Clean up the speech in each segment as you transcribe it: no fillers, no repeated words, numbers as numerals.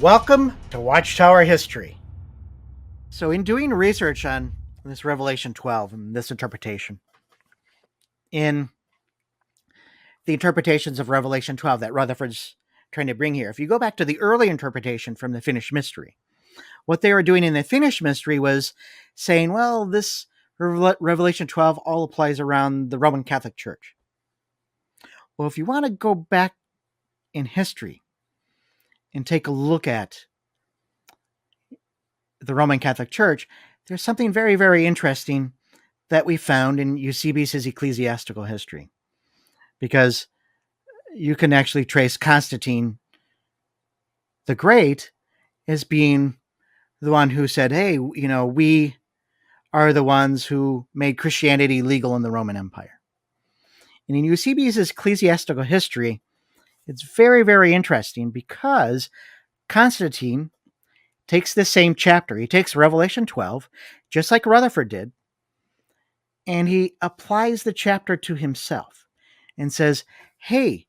Welcome to Watchtower History. So in doing research on this Revelation 12 and this interpretation, in the interpretations of Revelation 12 that Rutherford's trying to bring here, if you go back to the early interpretation from the finished mystery, what they were doing in the finished mystery was saying, well, this Revelation 12 all applies around the Roman Catholic Church. Well, if you want to go back in history and take a look at the Roman Catholic Church, there's something very, very interesting that we found in Eusebius's ecclesiastical history, because you can actually trace Constantine the Great as being the one who said, hey, we are the ones who made Christianity legal in the Roman Empire. And in Eusebius's ecclesiastical history, it's very, very interesting because Constantine takes the same chapter. He takes Revelation 12, just like Rutherford did, and he applies the chapter to himself and says, hey,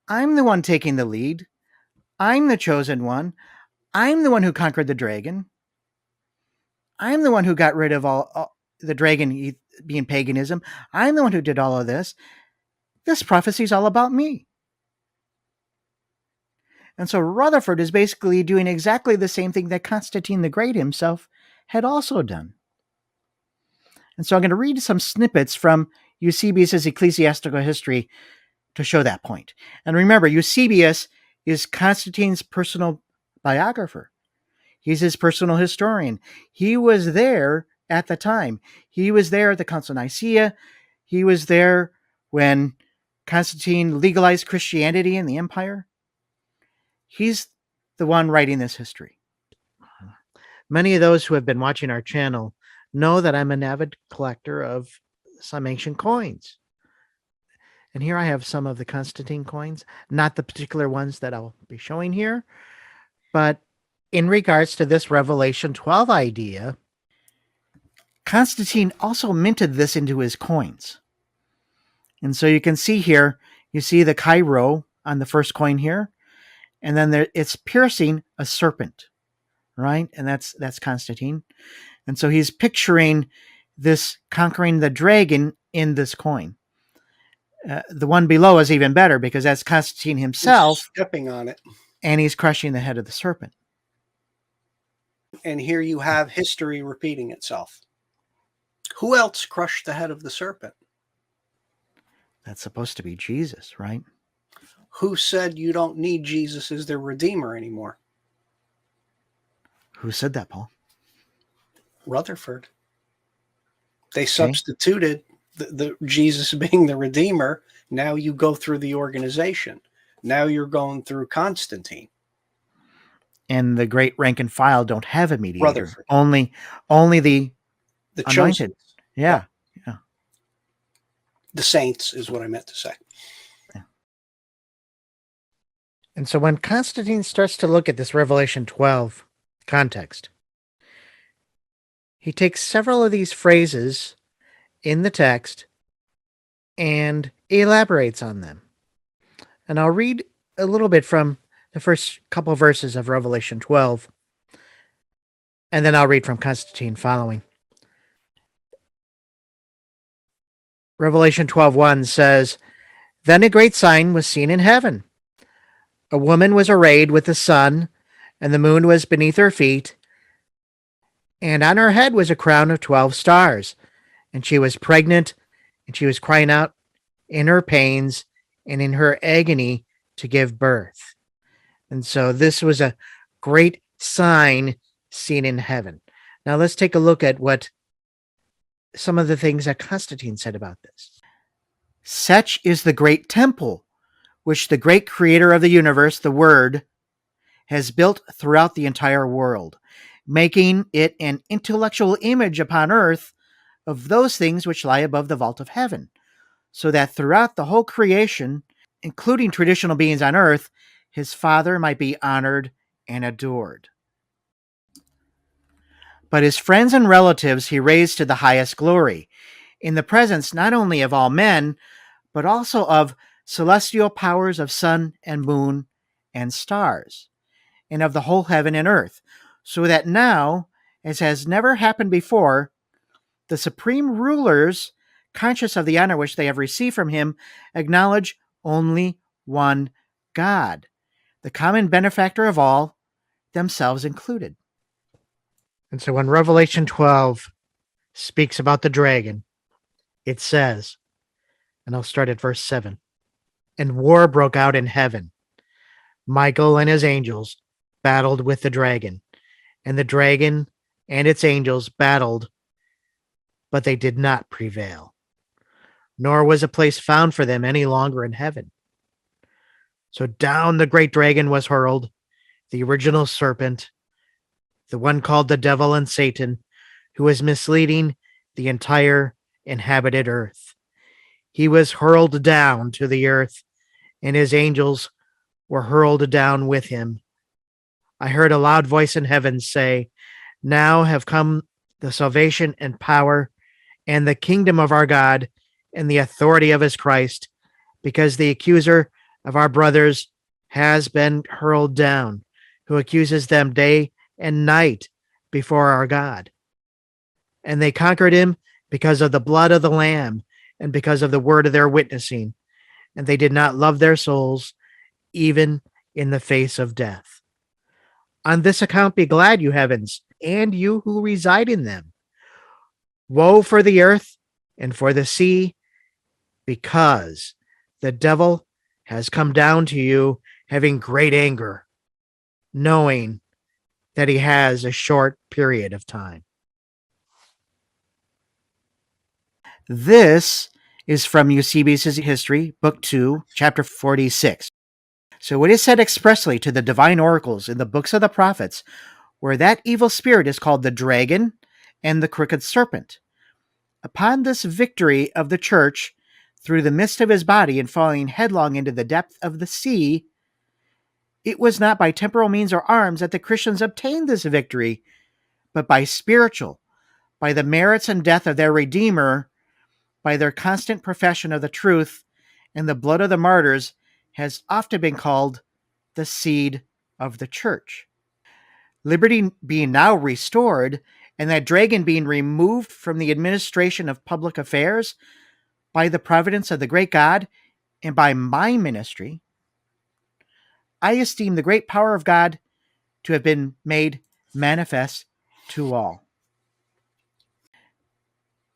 I'm the one taking the lead. I'm the chosen one. I'm the one who conquered the dragon. I'm the one who got rid of all the dragon being paganism. I'm the one who did all of this. This prophecy is all about me. And so Rutherford is basically doing exactly the same thing that Constantine the Great himself had also done. And so I'm going to read some snippets from Eusebius's ecclesiastical history to show that point. And remember, Eusebius is Constantine's personal biographer. He's his personal historian. He was there at the time. He was there at the Council of Nicaea. He was there when Constantine legalized Christianity in the empire. He's the one writing this history. Many of those who have been watching our channel know that I'm an avid collector of some ancient coins. And here I have some of the Constantine coins, not the particular ones that I'll be showing here, but in regards to this Revelation 12 idea, Constantine also minted this into his coins. And so you can see here, you see the Chi-Rho on the first coin here, and then it's piercing a serpent, right? And that's Constantine. And so he's picturing this conquering the dragon in this coin. The one below is even better because that's Constantine himself. He's stepping on it. And he's crushing the head of the serpent. And here you have history repeating itself. Who else crushed the head of the serpent? That's supposed to be Jesus, right? Who said you don't need Jesus as their Redeemer anymore? Who said that, Paul? Rutherford. They substituted the Jesus being the Redeemer. Now you go through the organization. Now you're going through Constantine. And the great rank and file don't have a mediator. Rutherford. Only the anointed. Chosen. Yeah. The saints is what I meant to say. Yeah. And so when Constantine starts to look at this Revelation 12 context, he takes several of these phrases in the text and elaborates on them. And I'll read a little bit from the first couple verses of Revelation 12, and then I'll read from Constantine following. Revelation 12:1 says, Then a great sign was seen in heaven. A woman was arrayed with the sun, and the moon was beneath her feet, and on her head was a crown of 12 stars. And she was pregnant, and she was crying out in her pains and in her agony to give birth. And so this was a great sign seen in heaven. Now let's take a look at what some of the things that Constantine said about this. Such is the great temple, which the great creator of the universe, the Word, has built throughout the entire world, making it an intellectual image upon earth of those things which lie above the vault of heaven, so that throughout the whole creation, including traditional beings on earth, his Father might be honored and adored. But his friends and relatives he raised to the highest glory, in the presence not only of all men, but also of celestial powers of sun and moon and stars, and of the whole heaven and earth, so that now, as has never happened before, the supreme rulers, conscious of the honor which they have received from him, acknowledge only one God, the common benefactor of all, themselves included. And so when Revelation 12 speaks about the dragon, it says, and I'll start at verse 7, and war broke out in heaven. Michael and his angels battled with the dragon, and the dragon and its angels battled, but they did not prevail, nor was a place found for them any longer in heaven. So down the great dragon was hurled, the original serpent, the one called the devil and Satan, who was misleading the entire inhabited earth. He was hurled down to the earth, and his angels were hurled down with him. I heard a loud voice in heaven say, "Now have come the salvation and power and the kingdom of our God and the authority of his Christ, because the accuser of our brothers has been hurled down, who accuses them day and night before our God. And they conquered him because of the blood of the Lamb and because of the word of their witnessing, and they did not love their souls even in the face of death. On this account be glad, you heavens, and you who reside in them. Woe for the earth and for the sea, because the devil has come down to you having great anger, knowing that he has a short period of time." This is from Eusebius' History, Book 2, Chapter 46. So it is said expressly to the divine oracles in the books of the prophets, where that evil spirit is called the dragon and the crooked serpent. Upon this victory of the church through the midst of his body and falling headlong into the depth of the sea, it was not by temporal means or arms that the Christians obtained this victory, but by spiritual, by the merits and death of their Redeemer, by their constant profession of the truth, and the blood of the martyrs has often been called the seed of the church. Liberty being now restored, and that dragon being removed from the administration of public affairs by the providence of the great God and by my ministry, I esteem the great power of God to have been made manifest to all.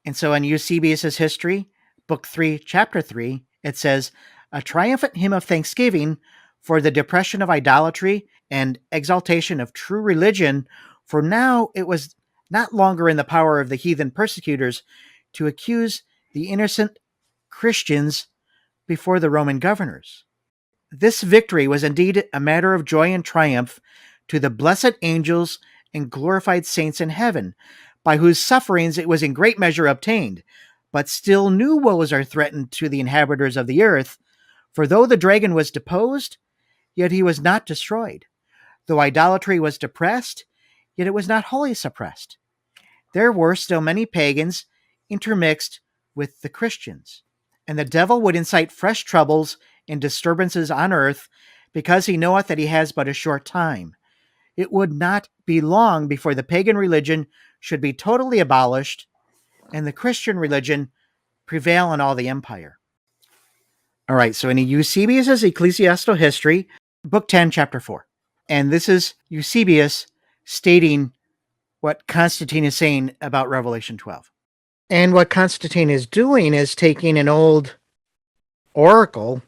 And so in Eusebius' History, Book 3, Chapter 3, it says, "A triumphant hymn of thanksgiving for the depression of idolatry and exaltation of true religion, for now it was not longer in the power of the heathen persecutors to accuse the innocent Christians before the Roman governors." This victory was indeed a matter of joy and triumph to the blessed angels and glorified saints in heaven, by whose sufferings it was in great measure obtained. But still new woes are threatened to the inhabitants of the earth, for though the dragon was deposed, yet he was not destroyed. Though idolatry was depressed, yet it was not wholly suppressed. There were still many pagans intermixed with the Christians, and the devil would incite fresh troubles and disturbances on earth, because he knoweth that he has but a short time. It would not be long before the pagan religion should be totally abolished and the Christian religion prevail in all the empire. All right, so in Eusebius' Ecclesiastical History, Book 10, Chapter 4. And this is Eusebius stating what Constantine is saying about Revelation 12. And what Constantine is doing is taking an old oracle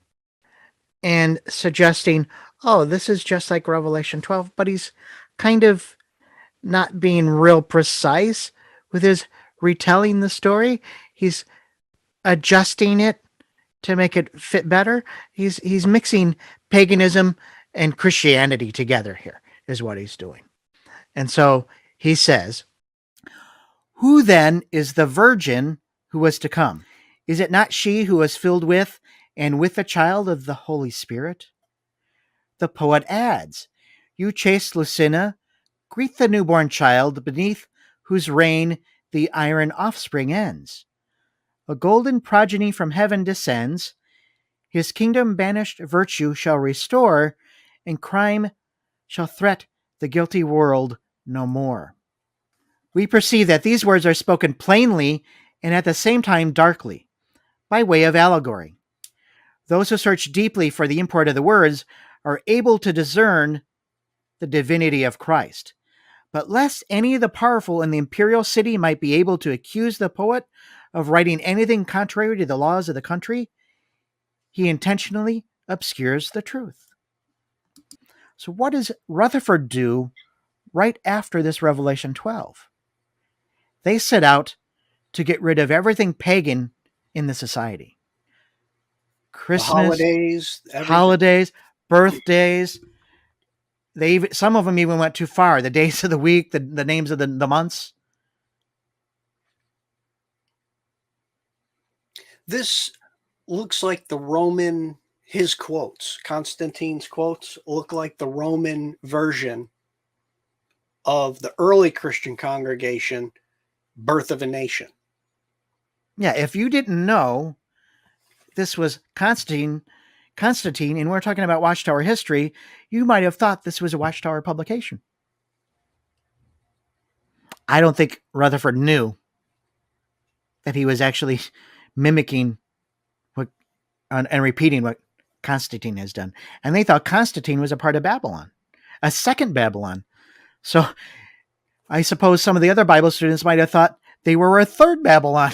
and suggesting, oh, this is just like Revelation 12, but he's kind of not being real precise with his retelling the story. He's adjusting it to make it fit better. He's mixing paganism and Christianity together here, is what he's doing. And so he says, "Who then is the virgin who was to come? Is it not she who was filled with and with the child of the Holy Spirit?" The poet adds, "You chaste Lucina, greet the newborn child beneath whose reign the iron offspring ends. A golden progeny from heaven descends. His kingdom banished virtue shall restore, and crime shall threat the guilty world no more. We perceive that these words are spoken plainly and at the same time darkly, by way of allegory. Those who search deeply for the import of the words are able to discern the divinity of Christ. But lest any of the powerful in the imperial city might be able to accuse the poet of writing anything contrary to the laws of the country, he intentionally obscures the truth. So what does Rutherford do right after this Revelation 12? They set out to get rid of everything pagan in the society. The Christmas, holidays, everything. holidays, birthdays. Some of them even went too far. The days of the week, the names of the months. This looks like the Roman, his quotes, Constantine's quotes, look like the Roman version of the early Christian congregation, Birth of a Nation. Yeah, if you didn't know this was Constantine, and we're talking about Watchtower history, you might have thought this was a Watchtower publication. I don't think Rutherford knew that he was actually mimicking what and repeating what Constantine has done. And they thought Constantine was a part of Babylon, a second Babylon. So I suppose some of the other Bible students might have thought they were a third Babylon.